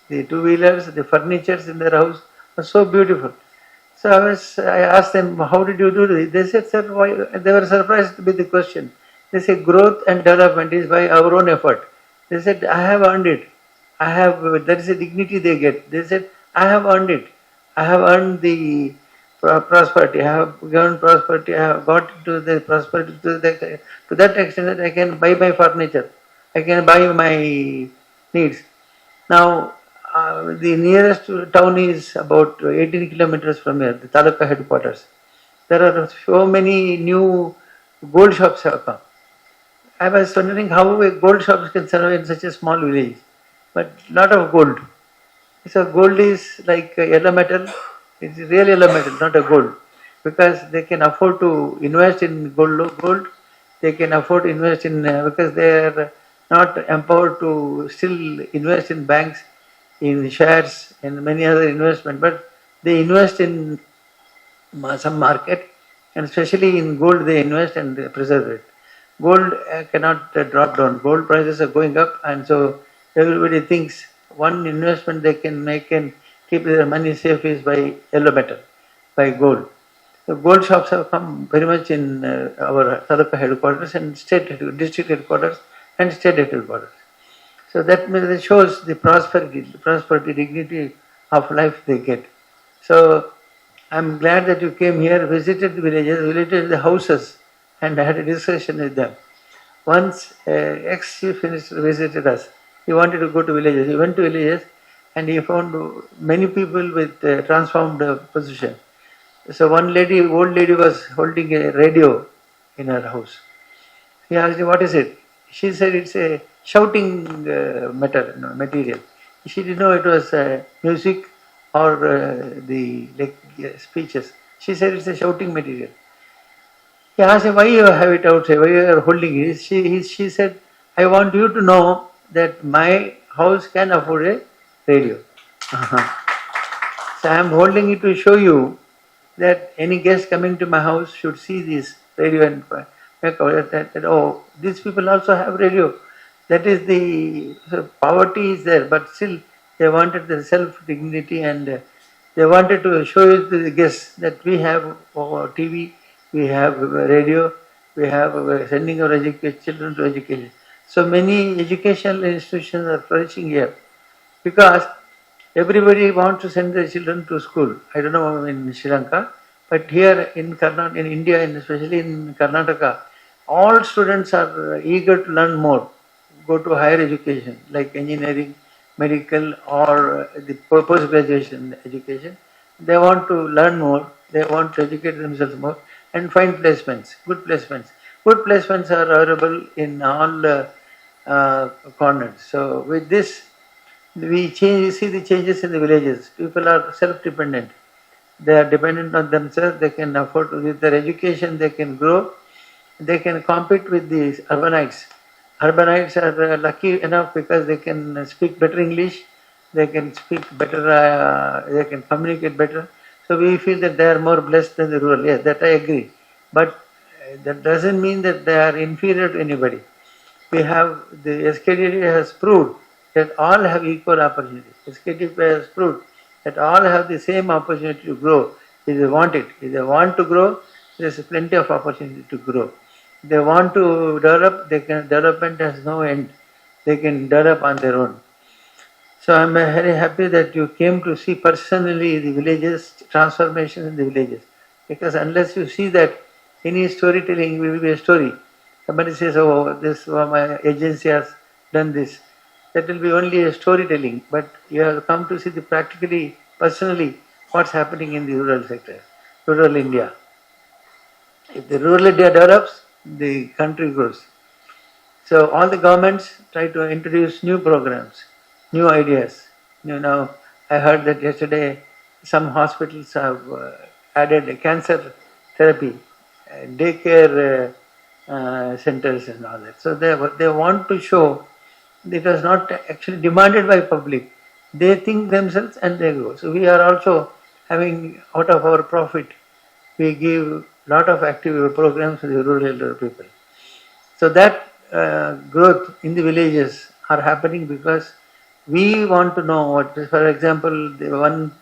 Speaker 13: the two-wheelers, the furnitures in their house are so beautiful. So I asked them, how did you do this? They said, sir, why? They were surprised with the question. They said, growth and development is by our own effort. They said, I have earned it. There is a dignity they get. They said, I have earned it. I have earned the prosperity. I have given prosperity. I have got to the prosperity to that extent that I can buy my furniture. I can buy my needs. Now, the nearest town is about 18 kilometers from here, the Taluka headquarters. There are so many new gold shops have come. I was wondering how a gold shop can survive in such a small village, but lot of gold. So gold is like yellow metal. It's real yellow metal, not a gold, because they can afford to invest in gold. They can afford to invest in because they are not empowered to still invest in banks, in shares, and many other investment, but they invest in some market, and especially in gold they invest and they preserve it. Gold cannot drop down. Gold prices are going up, and so everybody thinks one investment they can make and keep their money safe is by yellow metal, by gold. So gold shops have come very much in our Taluka headquarters and district headquarters and state headquarters. So that means it shows the prosperity, dignity of life they get. So I'm glad that you came here, visited the villages, visited the houses, and had a discussion with them. Once ex-chief minister visited us. He wanted to go to villages. He went to villages and he found many people with transformed position. So one lady, old lady, was holding a radio in her house. He asked her, what is it? She said it's a shouting material. She didn't know it was music or speeches. She said it's a shouting material. He asked him, why you have it outside, why you are holding it? She said, I want you to know that my house can afford a radio. So I am holding it to show you that any guest coming to my house should see this radio and make aware that oh, these people also have radio. That is poverty is there, but still they wanted the self-dignity and they wanted to show it to the guests that we have TV, we have radio, we have sending our children to education. So many educational institutions are flourishing here because everybody wants to send their children to school. I don't know in Sri Lanka, but here in in India, and especially in Karnataka, all students are eager to learn more, go to higher education like engineering, medical, or the post-graduation education. They want to learn more, they want to educate themselves more and find placements, good placements. Good placements are available in all corners. So with this, we see the changes in the villages. People are self-dependent. They are dependent on themselves. They can afford with their education. They can grow. They can compete with the urbanites. Urbanites are lucky enough because they can speak better English. They can speak better. They can communicate better. So we feel that they are more blessed than the rural. Yes, that I agree. But that doesn't mean that they are inferior to anybody. We have the SKDRP has proved that all have equal opportunity. SKDRP has proved that all have the same opportunity to grow if they want it. If they want to grow, there is plenty of opportunity to grow. If they want to develop, development has no end. They can develop on their own. So I am very happy that you came to see personally the villages, transformation in the villages. Because unless you see that, any storytelling will be a story. Somebody says, oh, my agency has done this. That will be only a storytelling, but you have come to see the practically, personally, what's happening in the rural sector, rural India. If the rural India develops, the country grows. So all the governments try to introduce new programs, new ideas. I heard that yesterday some hospitals have added a cancer therapy, daycare centers and all that. So they want to show it was not actually demanded by public. They think themselves and they go. So we are also having out of our profit, we give lot of active programs to the rural people. So that growth in the villages are happening because we want to know what. For example,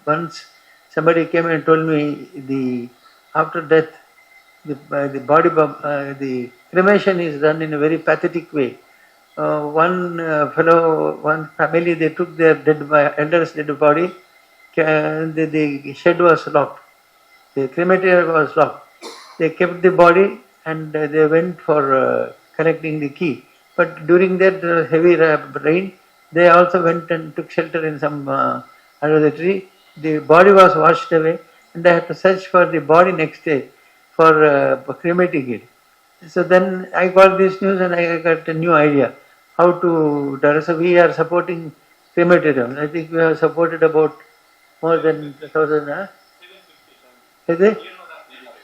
Speaker 13: once somebody came and told me after death, the cremation is done in a very pathetic way. One family, they took their elder's dead body, the shed was locked, the crematorium was locked. They kept the body and they went for collecting the key. But during that heavy rain, they also went and took shelter in some under the tree. The body was washed away and they had to search for the body next day for cremating it. So then I got this news and I got a new idea how to do. So we are supporting crematorium. I think we have supported about more than 1,000. Is it?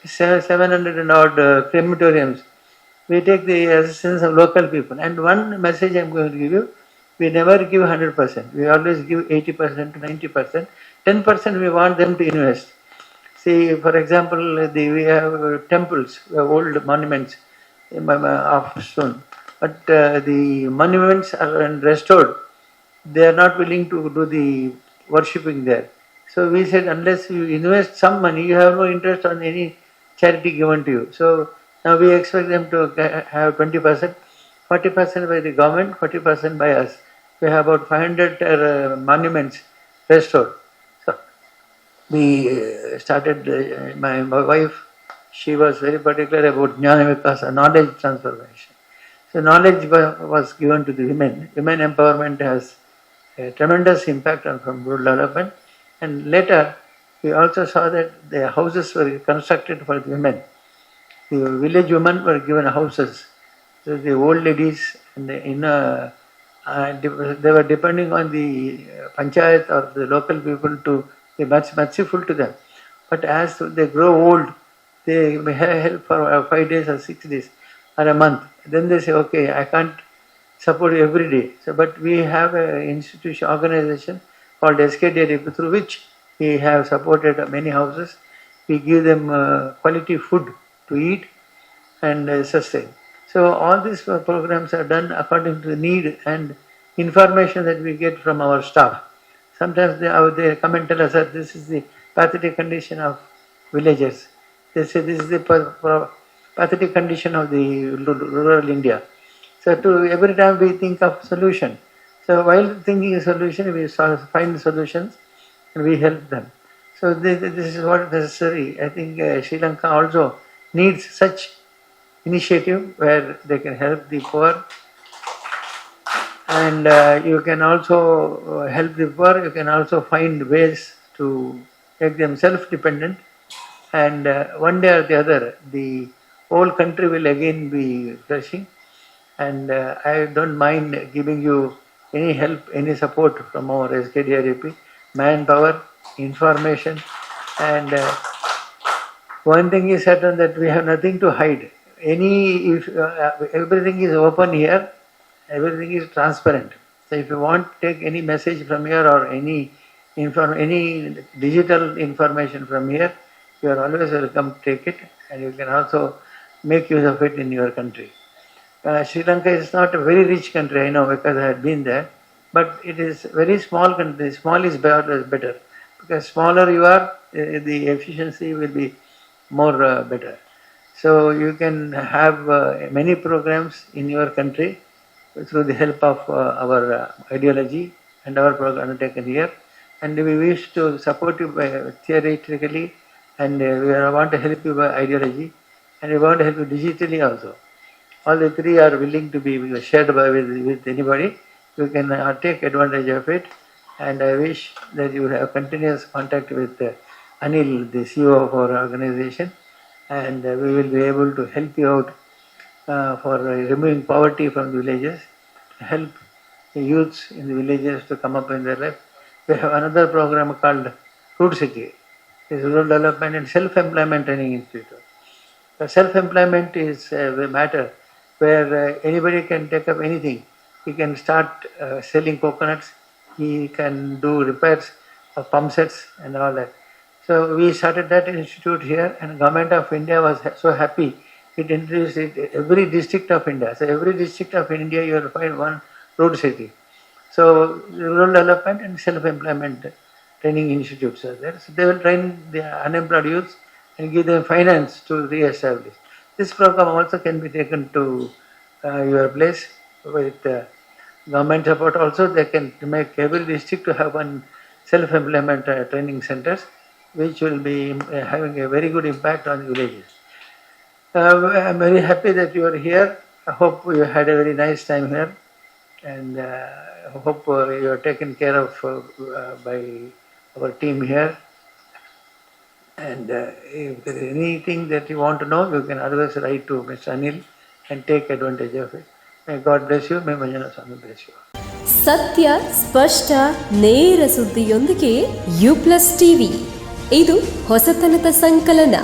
Speaker 13: 700 and odd crematoriums. We take the assistance of local people. And one message I am going to give you: we never give 100%. We always give 80% to 90%. 10% we want them to invest. See, for example, we have temples, we have old monuments of stone, but the monuments are restored. They are not willing to do the worshipping there. So we said, unless you invest some money, you have no interest on any charity given to you. So now we expect them to have 20%, 40% by the government, 40% by us. We have about 500 monuments restored. We started, my wife, she was very particular about Jnana Vikasa, knowledge transformation. So knowledge was given to the women. Women empowerment has a tremendous impact on from rural development. And later, we also saw that the houses were constructed for the women. The village women were given houses. So the old ladies in They were depending on the panchayat or the local people to be much merciful to them. But as they grow old, they may have help for 5 days or 6 days or a month. Then they say, okay, I can't support you every day. So, but we have an institution, organization called Skdrdp, through which we have supported many houses. We give them quality food to eat and sustain. So all these programs are done according to the need and information that we get from our staff. Sometimes they come and tell us that this is the pathetic condition of villagers. They say this is the pathetic condition of the rural India. So every time we think of solution. So while thinking a solution, we find solutions and we help them. So this is what is necessary. I think Sri Lanka also needs such initiative where they can help the poor, and you can also help the poor. You can also find ways to make them self-dependent, and one day or the other the whole country will again be flourishing. And I don't mind giving you any help, any support from our Skdrdp, manpower, information, and one thing is certain, that we have nothing to hide. Everything is open here, everything is transparent. So if you want to take any message from here or any digital information from here, you are always welcome to take it, and you can also make use of it in your country. Sri Lanka is not a very rich country, I know, because I had been there, but it is a very small country. Small is better, because smaller you are, the efficiency will be more better. So you can have many programs in your country through the help of our ideology and our program undertaken here, and we wish to support you theoretically, and we want to help you by ideology, and we want to help you digitally also. All the three are willing to be shared with anybody. You can take advantage of it, and I wish that you have continuous contact with Anil, the CEO of our organization, and we will be able to help you out for removing poverty from the villages, to help the youths in the villages to come up in their life. We have another program called Root City. It is Rural Development and Self-Employment Training Institute. Self-employment is a matter where anybody can take up anything. He can start selling coconuts, he can do repairs of pump sets and all that. So we started that institute here, and Government of India was so happy. It introduced it every district of India. So every district of India you will find one road city. So rural development and self-employment training institutes are there. So they will train the unemployed youths and give them finance to re-establish. This program also can be taken to your place with government support. Also, they can make every district to have one self-employment training centers, which will be having a very good impact on the villages. I am very happy that you are here. I hope you had a very nice time here, and I hope you are taken care of by our team here. And if there is anything that you want to know, you can always write to Mr. Anil and take advantage of it. May God bless you. May Manjana Swami bless you.
Speaker 14: ಸತ್ಯ ಸ್ಪಷ್ಟ ನೇರ ಸುದ್ದಿಯೊಂದಿಗೆ U+ TV ಇದು ಹೊಸತನದ ಸಂಕಲನ.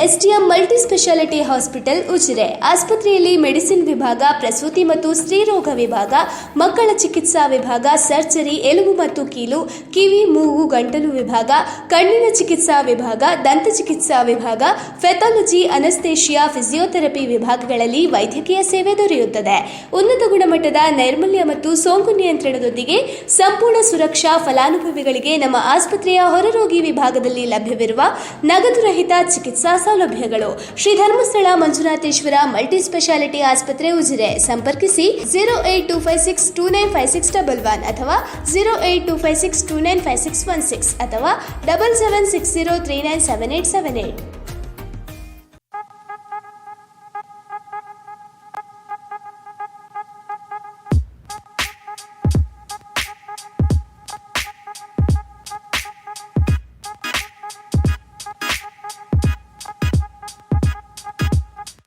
Speaker 15: STM multi speciality hospital Ujire ಆಸ್ಪತ್ರೆಯಲ್ಲಿ medicine ವಿಭಾಗ, ಪ್ರಸೂತಿ ಮತ್ತು ಸ್ತ್ರೀರೋಗ ವಿಭಾಗ, ಮಕ್ಕಳ ಚಿಕಿತ್ಸಾ ವಿಭಾಗ, ಸರ್ಜರಿ, ಎಲುಬು ಮತ್ತು ಕೀಲು, ಕಿವಿ, ಮೂಗು, ಗಂಟಲು ವಿಭಾಗ, ಕಣ್ಣಿನ ಚಿಕಿತ್ಸಾ ವಿಭಾಗ, ದಂತ ಚಿಕಿತ್ಸಾ ವಿಭಾಗ, ಫೆಥಾಲಜಿ, ಅನಸ್ತೇಷಿಯಾ, ಫಿಸಿಯೋಥೆರಪಿ ವಿಭಾಗಗಳಲ್ಲಿ ವೈದ್ಯಕೀಯ ಸೇವೆ ದೊರೆಯುತ್ತದೆ. ಉನ್ನತ ಗುಣಮಟ್ಟದ ನೈರ್ಮಲ್ಯ ಮತ್ತು ಸೋಂಕು ನಿಯಂತ್ರಣದೊಂದಿಗೆ ಸಂಪೂರ್ಣ ಸುರಕ್ಷಾ ಫಲಾನುಭವಿಗಳಿಗೆ ನಮ್ಮ ಆಸ್ಪತ್ರೆಯ ಹೊರರೋಗಿ ವಿಭಾಗದಲ್ಲಿ ಲಭ್ಯವಿರುವ ನಗದು ರಹಿತ ಚಿಕಿತ್ಸಾ ಸೌಲಭ್ಯಗಳು. ಶ್ರೀ ಧರ್ಮಸ್ಥಳ ಮಂಜುನಾಥೇಶ್ವರ ಮಲ್ಟಿ ಸ್ಪೆಷಾಲಿಟಿ ಆಸ್ಪತ್ರೆ ಉಜಿರೆ. ಸಂಪರ್ಕಿಸಿ 08256295611 ಅಥವಾ 08256295616 ಅಥವಾ 7760397878.